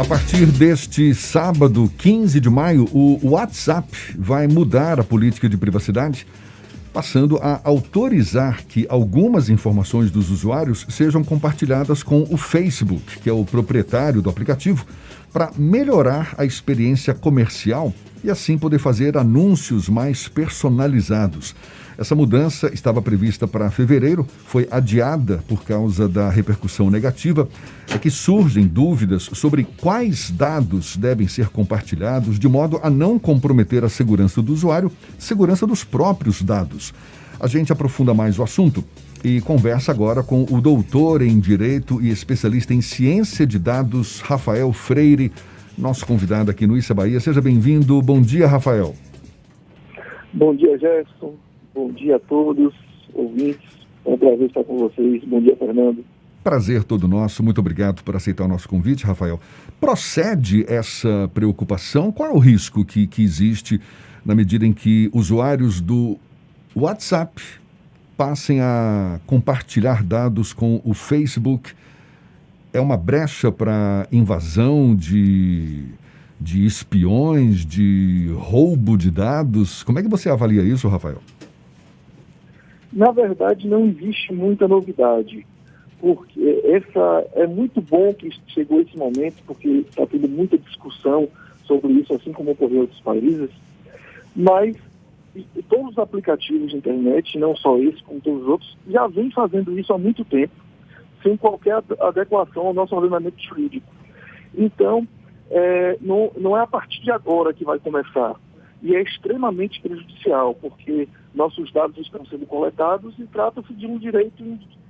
A partir deste sábado, 15 de maio, o WhatsApp vai mudar a política de privacidade, passando a autorizar que algumas informações dos usuários sejam compartilhadas com o Facebook, que é o proprietário do aplicativo, para melhorar a experiência comercial e assim poder fazer anúncios mais personalizados. Essa mudança estava prevista para fevereiro, foi adiada por causa da repercussão negativa. É que surgem dúvidas sobre quais dados devem ser compartilhados de modo a não comprometer a segurança do usuário, segurança dos próprios dados. A gente aprofunda mais o assunto e conversa agora com o doutor em Direito e especialista em Ciência de Dados, Rafael Freire, nosso convidado aqui no Issa Bahia. Seja bem-vindo. Bom dia, Rafael. Bom dia, Gerson. Bom dia a todos, ouvintes. É um prazer estar com vocês. Bom dia, Fernando. Prazer todo nosso. Muito obrigado por aceitar o nosso convite, Rafael. Procede essa preocupação? Qual é o risco que existe na medida em que usuários do WhatsApp passem a compartilhar dados com o Facebook? É uma brecha para invasão de espiões, de roubo de dados? Como é que você avalia isso, Rafael? Na verdade, não existe muita novidade, porque é muito bom que chegou esse momento, porque está tendo muita discussão sobre isso, assim como ocorreu em outros países, mas todos os aplicativos de internet, não só esse, como todos os outros, já vêm fazendo isso há muito tempo, sem qualquer adequação ao nosso ordenamento jurídico. Então, não é a partir de agora que vai começar. E é extremamente prejudicial, porque nossos dados estão sendo coletados e trata-se de um direito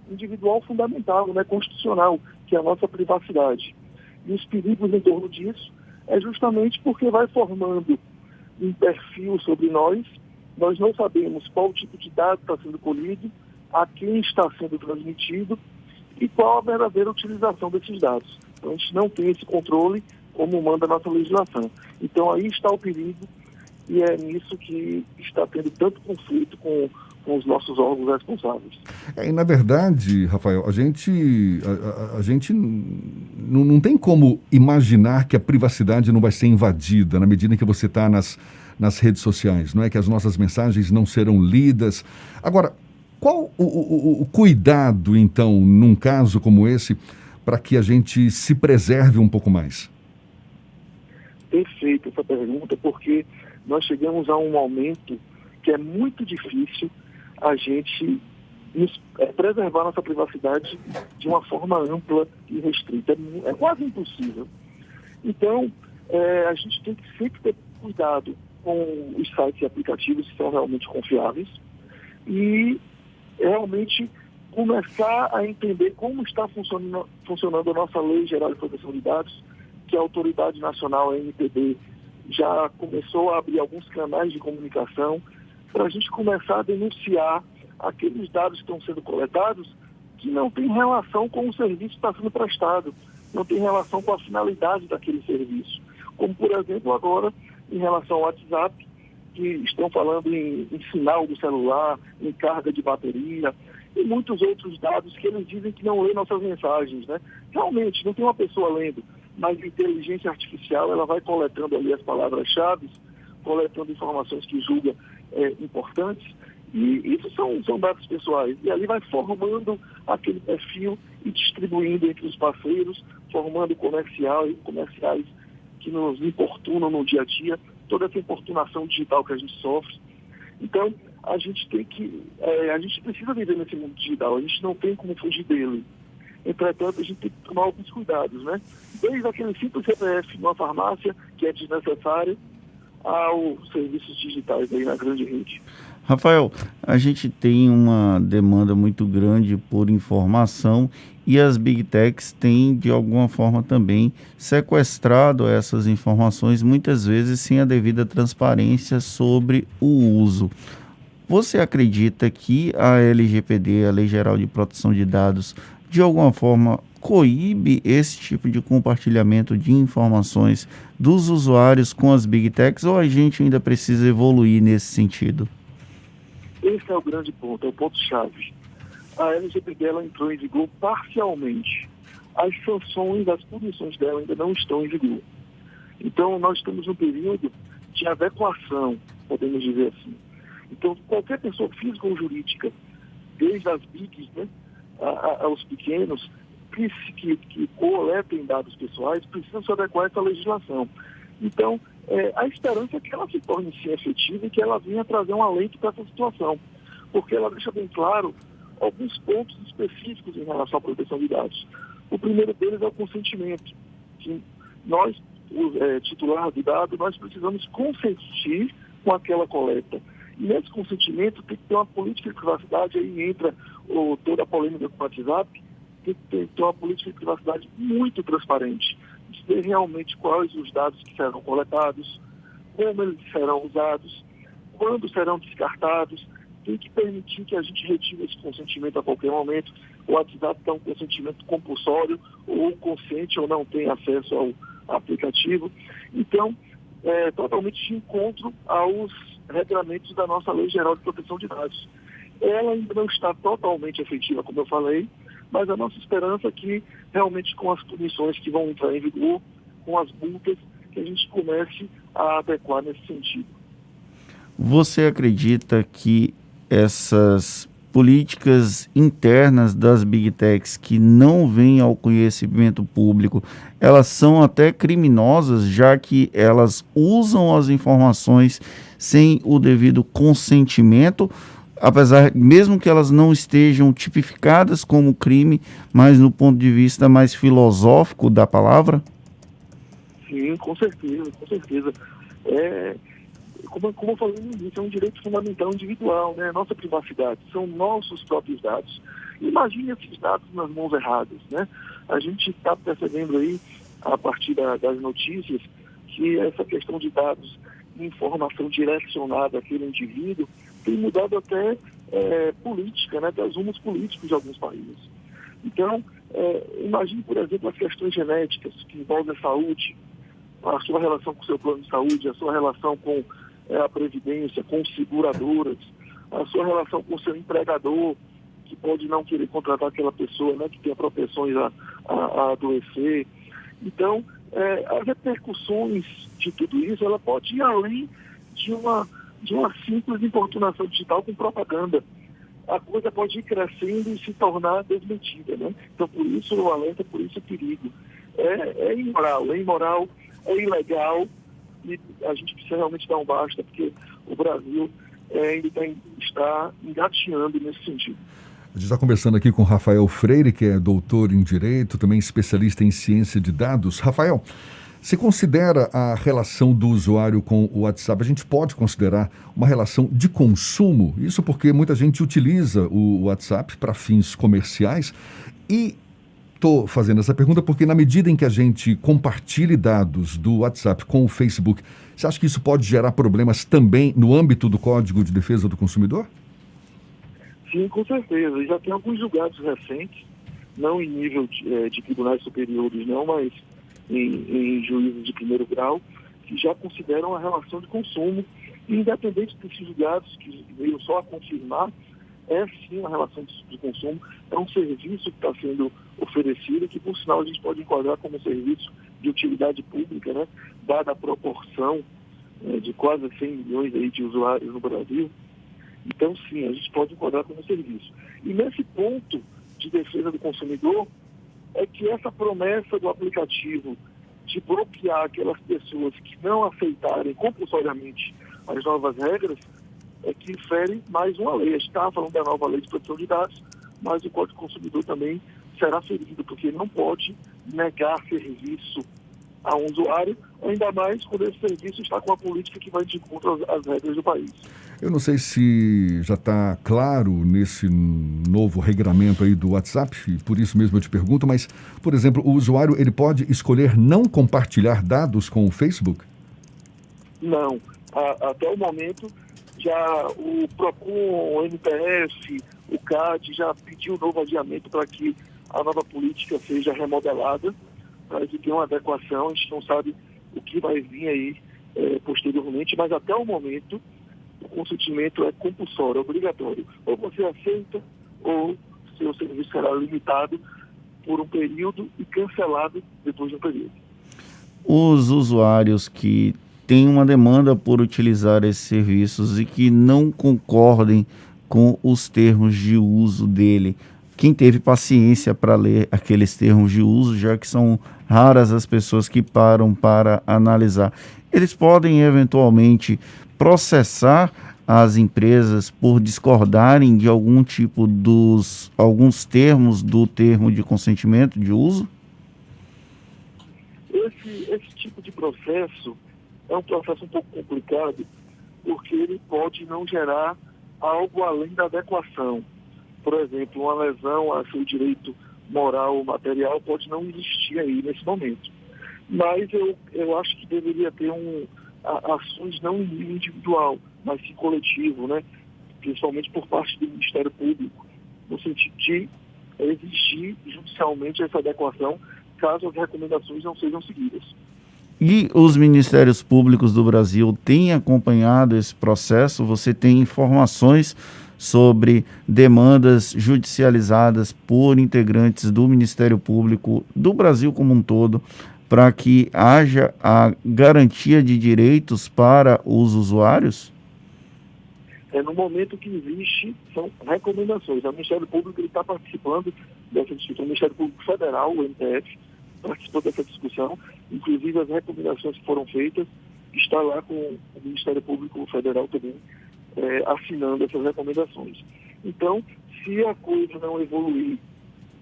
individual fundamental, constitucional, que é a nossa privacidade. E os perigos em torno disso é justamente porque vai formando um perfil sobre nós não sabemos qual tipo de dado está sendo colhido, a quem está sendo transmitido e qual a verdadeira utilização desses dados. Então a gente não tem esse controle como manda a nossa legislação. Então aí está o perigo. E é nisso que está tendo tanto conflito com os nossos órgãos responsáveis. E na verdade, Rafael, a gente não tem como imaginar que a privacidade não vai ser invadida na medida em que você está nas redes sociais, não é? Que as nossas mensagens não serão lidas. Agora, qual o cuidado, então, num caso como esse, para que a gente se preserve um pouco mais? Perfeito essa pergunta, porque nós chegamos a um momento que é muito difícil a gente preservar nossa privacidade de uma forma ampla e restrita. É quase impossível. Então, a gente tem que sempre ter cuidado com os sites e aplicativos que são realmente confiáveis e realmente começar a entender como está funcionando a nossa Lei Geral de Proteção de Dados, que a Autoridade Nacional, a ANPD, já começou a abrir alguns canais de comunicação para a gente começar a denunciar aqueles dados que estão sendo coletados que não têm relação com o serviço que está sendo prestado, não tem relação com a finalidade daquele serviço. Como, por exemplo, agora, em relação ao WhatsApp, que estão falando em sinal do celular, em carga de bateria e muitos outros dados que eles dizem que não lê nossas mensagens, Realmente, não tem uma pessoa lendo, mas a inteligência artificial ela vai coletando ali as palavras-chave, coletando informações que julga importantes, e isso são dados pessoais. E ali vai formando aquele perfil e distribuindo entre os parceiros, formando comerciais que nos importunam no dia a dia, toda essa importunação digital que a gente sofre. Então, a gente precisa viver nesse mundo digital, a gente não tem como fugir dele. Entretanto, a gente tem que tomar alguns cuidados, Desde aquele simples CPF numa farmácia, que é desnecessário, aos serviços digitais aí na grande rede. Rafael, a gente tem uma demanda muito grande por informação e as Big Techs têm, de alguma forma, também sequestrado essas informações, muitas vezes sem a devida transparência sobre o uso. Você acredita que a LGPD, a Lei Geral de Proteção de Dados, de alguma forma coíbe esse tipo de compartilhamento de informações dos usuários com as Big Techs, ou a gente ainda precisa evoluir nesse sentido? Esse é o grande ponto, é o ponto-chave. A LGPD ela entrou em vigor parcialmente. as sanções, as punições dela ainda não estão em vigor. Então, nós estamos num período de adequação, podemos dizer assim. Então, qualquer pessoa física ou jurídica, desde as bigs, né, aos pequenos, que coletem dados pessoais, precisam se adequar a essa legislação. Então, a esperança é que ela se torne sim efetiva e que ela venha trazer um alento para essa situação, porque ela deixa bem claro alguns pontos específicos em relação à proteção de dados. O primeiro deles é o consentimento, que nós, titular do dado, nós precisamos consentir com aquela coleta. E nesse consentimento tem que ter uma política de privacidade, aí entra toda a polêmica com o WhatsApp, tem que ter uma política de privacidade muito transparente, dizer realmente quais os dados que serão coletados, como eles serão usados, quando serão descartados. Tem que permitir que a gente retire esse consentimento a qualquer momento. O WhatsApp dá um consentimento compulsório, ou consente ou não tem acesso ao aplicativo. Então, é totalmente de encontro aos regramentos da nossa Lei Geral de Proteção de Dados. Ela ainda não está totalmente efetiva, como eu falei, mas a nossa esperança é que, realmente, com as punições que vão entrar em vigor, com as multas, que a gente comece a adequar nesse sentido. Você acredita que essas políticas internas das Big Techs que não vêm ao conhecimento público, elas são até criminosas, já que elas usam as informações sem o devido consentimento, apesar, mesmo que elas não estejam tipificadas como crime, mas no ponto de vista mais filosófico da palavra? Sim, com certeza, com certeza. Como eu falei no início, é um direito fundamental individual, né? Nossa privacidade, são nossos próprios dados. Imagine esses dados nas mãos erradas, né? A gente está percebendo aí, a partir das notícias, que essa questão de dados e informação direcionada àquele indivíduo tem mudado até política, né? Até os rumos políticos de alguns países. Então, imagine, por exemplo, as questões genéticas que envolvem a saúde, a sua relação com o seu plano de saúde, a sua relação com a previdência, com seguradoras, a sua relação com o seu empregador, que pode não querer contratar aquela pessoa, né, que tem propensões a adoecer. Então, as repercussões de tudo isso, ela pode ir além de uma simples importunação digital com propaganda. A coisa pode ir crescendo e se tornar desmentida, né? Então, por isso o alerta, por isso o perigo. É imoral, é ilegal, e a gente precisa realmente dar um basta, porque o Brasil ainda está engatinhando nesse sentido. A gente está conversando aqui com Rafael Freire, que é doutor em Direito, também especialista em ciência de dados. Rafael, você considera a relação do usuário com o WhatsApp, a gente pode considerar uma relação de consumo? Isso porque muita gente utiliza o WhatsApp para fins comerciais e estou fazendo essa pergunta porque na medida em que a gente compartilhe dados do WhatsApp com o Facebook, você acha que isso pode gerar problemas também no âmbito do Código de Defesa do Consumidor? Sim, com certeza. Já tem alguns julgados recentes, não em nível de tribunais superiores, não, mas em juízes de primeiro grau, que já consideram a relação de consumo, e independente desses julgados que veio só a confirmar, é sim uma relação de consumo, é um serviço que está sendo oferecido, que por sinal a gente pode enquadrar como serviço de utilidade pública, né? Dada a proporção de quase 100 milhões aí de usuários no Brasil. Então sim, a gente pode enquadrar como serviço. E nesse ponto de defesa do consumidor, é que essa promessa do aplicativo de bloquear aquelas pessoas que não aceitarem compulsoriamente as novas regras, é que infere mais uma lei. A gente estava falando da nova lei de proteção de dados, mas o Código do Consumidor também será ferido, porque não pode negar serviço a um usuário, ainda mais quando esse serviço está com a política que vai de encontro às regras do país. Eu não sei se já está claro nesse novo regramento aí do WhatsApp, e por isso mesmo eu te pergunto, mas, por exemplo, o usuário ele pode escolher não compartilhar dados com o Facebook? Não. Até o momento, já o PROCON, o MPF, o CAD já pediu novo adiamento para que a nova política seja remodelada, para que tenha uma adequação. A gente não sabe o que vai vir aí posteriormente, mas até o momento o consentimento é compulsório, é obrigatório. Ou você aceita, ou seu serviço será limitado por um período e cancelado depois de um período. Os usuários que têm uma demanda por utilizar esses serviços e que não concordem com os termos de uso dele, quem teve paciência para ler aqueles termos de uso, já que são raras as pessoas que param para analisar, eles podem eventualmente processar as empresas por discordarem de algum tipo alguns termos do termo de consentimento de uso? Esse tipo de processo é um processo um pouco complicado, porque ele pode não gerar algo além da adequação. Por exemplo, uma lesão a seu direito moral ou material pode não existir aí nesse momento. Mas eu acho que deveria ter ações não em nível individual, mas sim coletivo, né? Principalmente por parte do Ministério Público, no sentido de exigir judicialmente essa adequação, caso as recomendações não sejam seguidas. E os Ministérios Públicos do Brasil têm acompanhado esse processo? Você tem informações sobre demandas judicializadas por integrantes do Ministério Público do Brasil como um todo, para que haja a garantia de direitos para os usuários? No momento que existe, são recomendações. O Ministério Público está participando dessa discussão. O Ministério Público Federal, o MPF, participou dessa discussão. Inclusive, as recomendações que foram feitas, está lá com o Ministério Público Federal também assinando essas recomendações. Então, se a coisa não evoluir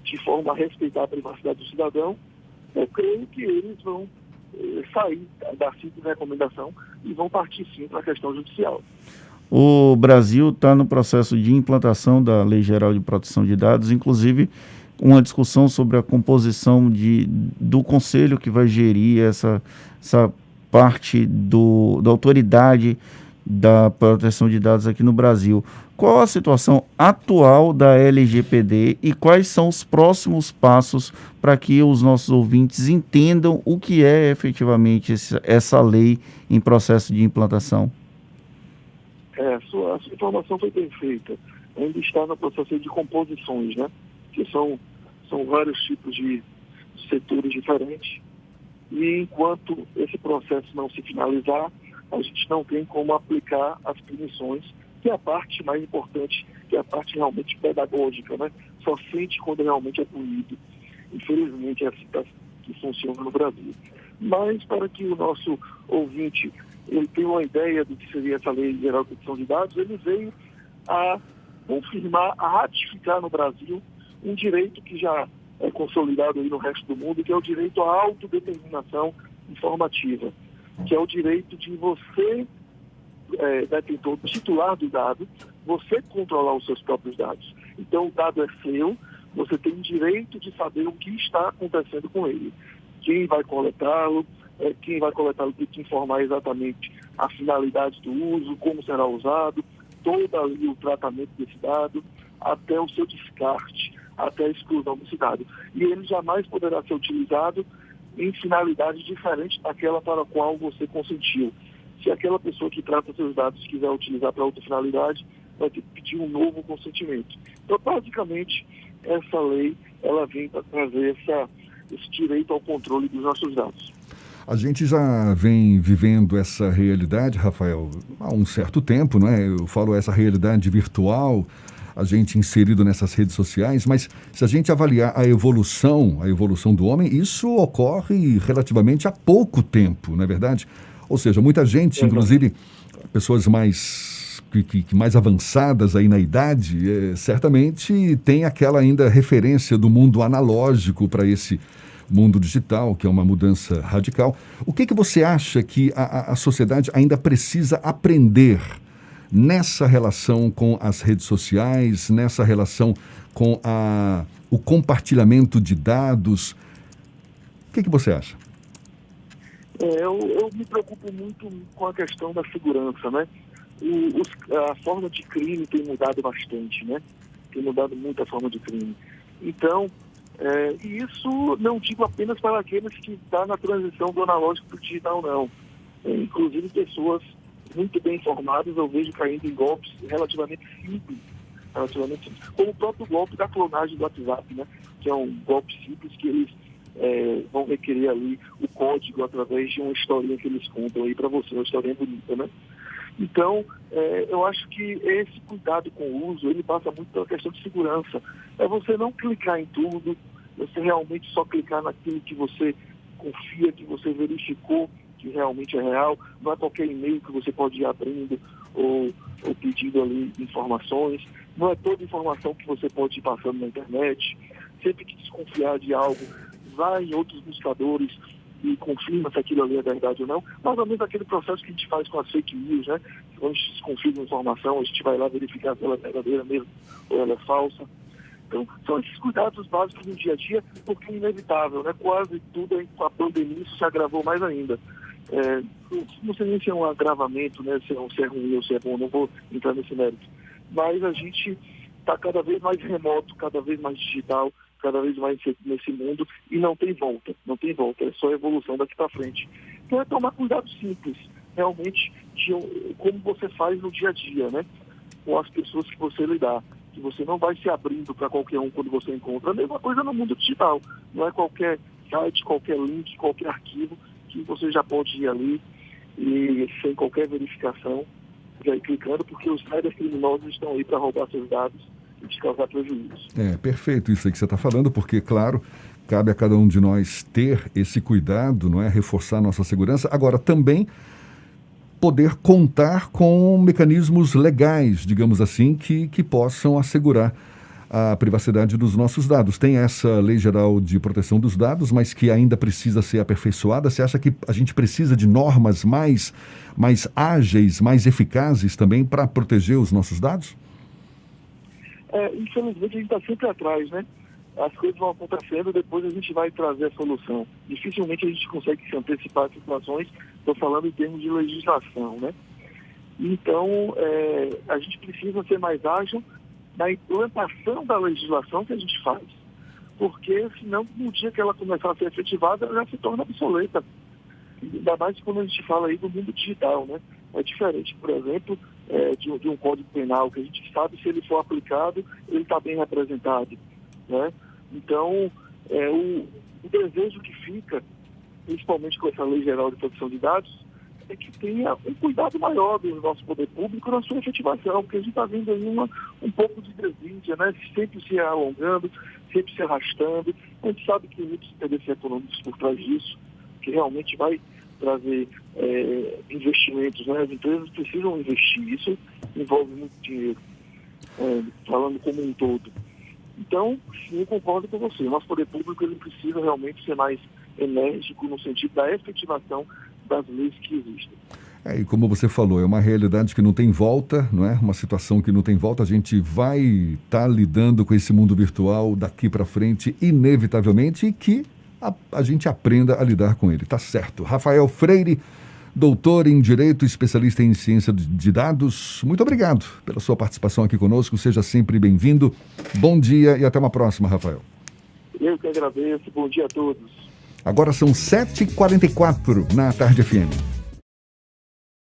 de forma a respeitar a privacidade do cidadão, eu creio que eles vão sair da simples recomendação e vão partir sim para a questão judicial. O Brasil está no processo de implantação da Lei Geral de Proteção de Dados, inclusive uma discussão sobre a composição do conselho que vai gerir essa parte da autoridade da proteção de dados aqui no Brasil. Qual a situação atual da LGPD e quais são os próximos passos para que os nossos ouvintes entendam o que é efetivamente essa lei em processo de implantação? A sua informação foi bem feita. Ainda está no processo de composições, né? Que são vários tipos de setores diferentes. E enquanto esse processo não se finalizar, a gente não tem como aplicar as punições, que é a parte mais importante, que é a parte realmente pedagógica, né? Só sente quando realmente é punido. Infelizmente, é assim que funciona no Brasil. Mas para que o nosso ouvinte ele tenha uma ideia do que seria essa Lei Geral de Proteção de Dados, ele veio a confirmar, a ratificar no Brasil um direito que já é consolidado aí no resto do mundo, que é o direito à autodeterminação informativa, que é o direito de você, detentor, titular do dado, você controlar os seus próprios dados. Então, o dado é seu, você tem o direito de saber o que está acontecendo com ele. Quem vai coletá-lo, tem que informar exatamente a finalidade do uso, como será usado, todo ali o tratamento desse dado, até o seu descarte, até a exclusão desse dado. E ele jamais poderá ser utilizado em finalidade diferente daquela para a qual você consentiu. Se aquela pessoa que trata seus dados quiser utilizar para outra finalidade, vai ter que pedir um novo consentimento. Então, basicamente, essa lei ela vem para trazer esse direito ao controle dos nossos dados. A gente já vem vivendo essa realidade, Rafael, há um certo tempo, não é? Eu falo essa realidade virtual, a gente inserido nessas redes sociais, mas se a gente avaliar a evolução do homem, isso ocorre relativamente há pouco tempo, não é verdade? Ou seja, muita gente, inclusive pessoas mais avançadas aí na idade, certamente tem aquela ainda referência do mundo analógico para esse mundo digital, que é uma mudança radical. O que você acha que a sociedade ainda precisa aprender nessa relação com as redes sociais, nessa relação com o compartilhamento de dados? O que você acha? Eu me preocupo muito com a questão da segurança, né? A forma de crime tem mudado bastante, né? Tem mudado muito a forma de crime. Então, e isso não digo apenas para aqueles que estão na transição do analógico para o digital, não. Inclusive pessoas muito bem informadas, eu vejo caindo em golpes relativamente simples, como o próprio golpe da clonagem do WhatsApp, né? que é um golpe simples, que eles vão requerer ali o código através de uma historinha que eles contam aí para você, uma historinha bonita, né? Então, eu acho que esse cuidado com o uso, ele passa muito pela questão de segurança. É você não clicar em tudo, você realmente só clicar naquilo que você confia, que você verificou que realmente é real. Não é qualquer e-mail que você pode ir abrindo ou pedindo ali informações. Não é toda informação que você pode ir passando na internet. Sempre que desconfiar de algo, vai em outros buscadores e confirma se aquilo ali é verdade ou não. Mais ou menos aquele processo que a gente faz com as fake news, né? Quando a gente desconfia de uma informação, a gente vai lá verificar se ela é verdadeira mesmo ou ela é falsa. Então, são esses cuidados básicos no dia a dia, porque é inevitável, né? Quase tudo com a pandemia isso se agravou mais ainda. Não sei nem se é um agravamento, né? Se é ruim ou se é bom, não vou entrar nesse mérito. Mas a gente está cada vez mais remoto, cada vez mais digital, cada vez mais nesse mundo, e não tem volta, é só evolução daqui para frente. Então é tomar cuidado simples, realmente, de como você faz no dia a dia, né? Com as pessoas que você lidar, que você não vai se abrindo para qualquer um quando você encontra. A mesma coisa no mundo digital, não é qualquer site, qualquer link, qualquer arquivo que você já pode ir ali e sem qualquer verificação, já ir clicando, porque os cybercriminosos estão aí para roubar seus dados e te causar prejuízos. Perfeito isso aí que você está falando, porque, claro, cabe a cada um de nós ter esse cuidado, não é? Reforçar nossa segurança. Agora, também poder contar com mecanismos legais, digamos assim, que possam assegurar a privacidade dos nossos dados. Tem essa Lei Geral de Proteção dos Dados, mas que ainda precisa ser aperfeiçoada. Você acha que a gente precisa de normas mais ágeis, mais eficazes também para proteger os nossos dados? Infelizmente, a gente está sempre atrás, né? As coisas vão acontecendo, depois a gente vai trazer a solução. Dificilmente a gente consegue se antecipar às situações, estou falando em termos de legislação, né? Então, a gente precisa ser mais ágil na implantação da legislação que a gente faz. Porque, senão, no dia que ela começar a ser efetivada, ela já se torna obsoleta. Ainda mais quando a gente fala aí do mundo digital, né? É diferente, por exemplo, de um código penal, que a gente sabe se ele for aplicado, ele está bem representado, né? Então, o desejo que fica, principalmente com essa Lei Geral de Proteção de Dados, é que tenha um cuidado maior do nosso poder público na sua efetivação, porque a gente está vendo aí um pouco de desídia, né? Sempre se alongando, sempre se arrastando. A gente sabe que muitos interesses econômicos por trás disso, que realmente vai trazer investimentos, né? As empresas precisam investir, isso envolve muito dinheiro, falando como um todo. Então, sim, eu concordo com você. O nosso poder público ele precisa realmente ser mais enérgico no sentido da efetivação das leis que existem. E como você falou, é uma realidade que não tem volta, não é? Uma situação que não tem volta. A gente vai estar lidando com esse mundo virtual daqui para frente, inevitavelmente, e que a gente aprenda a lidar com ele. Tá certo. Rafael Freire, doutor em Direito, especialista em Ciência de Dados, muito obrigado pela sua participação aqui conosco. Seja sempre bem-vindo. Bom dia e até uma próxima, Rafael. Eu que agradeço. Bom dia a todos. Agora são 7h44 na Tarde FM.